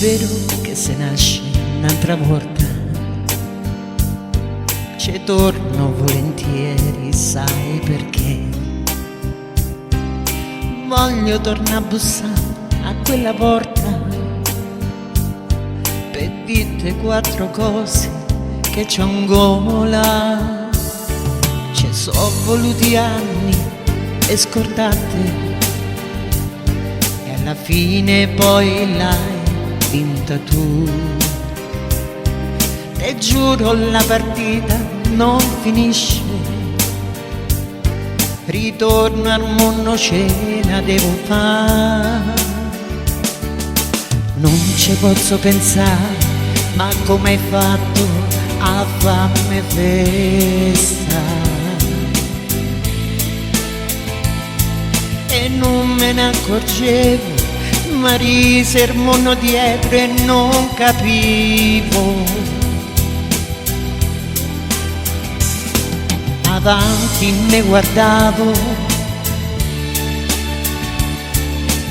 vero che se nasce un'altra volta ci torno volentieri, sai perché? Voglio tornare a bussare a quella porta per dirti quattro cose che c'ho in gola. Ci sono voluti anni e scordate, e alla fine poi l'hai vinta tu. Te giuro la partita non finisce, ritorno al mondo, cena devo fare. Non ci posso pensare, ma come hai fatto a farmi festa? E non me ne accorgevo, ma risermono dietro e non capivo. Avanti me guardavo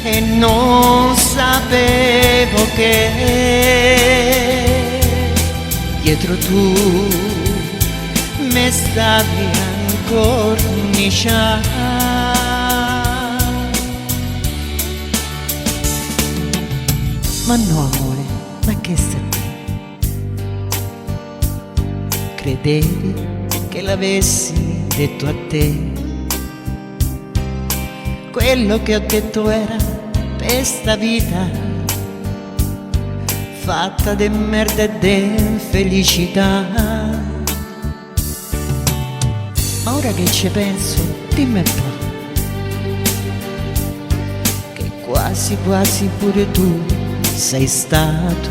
e non sapevo che dietro tu me stavi ancora corniciando. Ma no amore, ma che sei te? Credevi che l'avessi detto a te? Quello che ho detto era per sta vita fatta de merda e de felicità. Ma ora che ci penso, dimmi un po', che quasi quasi pure tu sei stato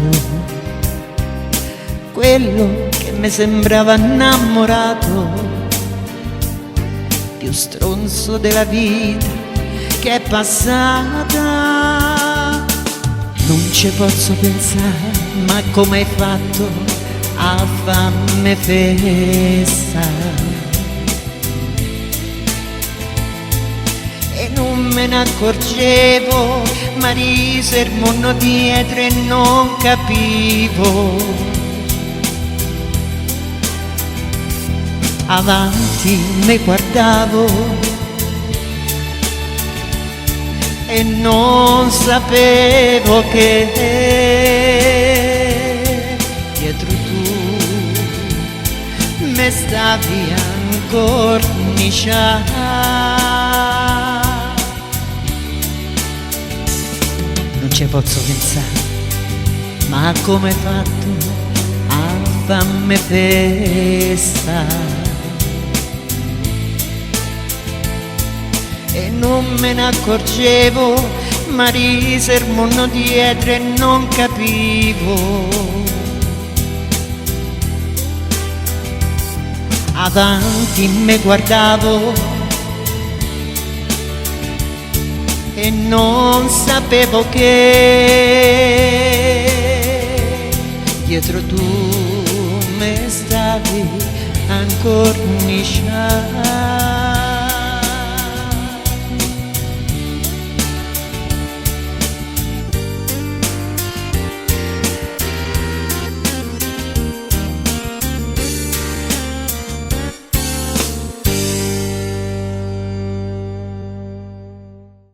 quello che mi sembrava innamorato, più stronzo della vita che è passata. Non ci posso pensare, ma come hai fatto a farmi festa? E non me ne accorgevo, ma risermono dietro e non capivo. Avanti me guardavo e non sapevo che dietro tu me stavi ancora corniciando. Non ci posso pensare, ma come hai fatto a farmi festa? E non me ne accorgevo, ma risermono dietro e non capivo. Avanti me guardavo e non sapevo che dietro tu me stavi ancora corniciando.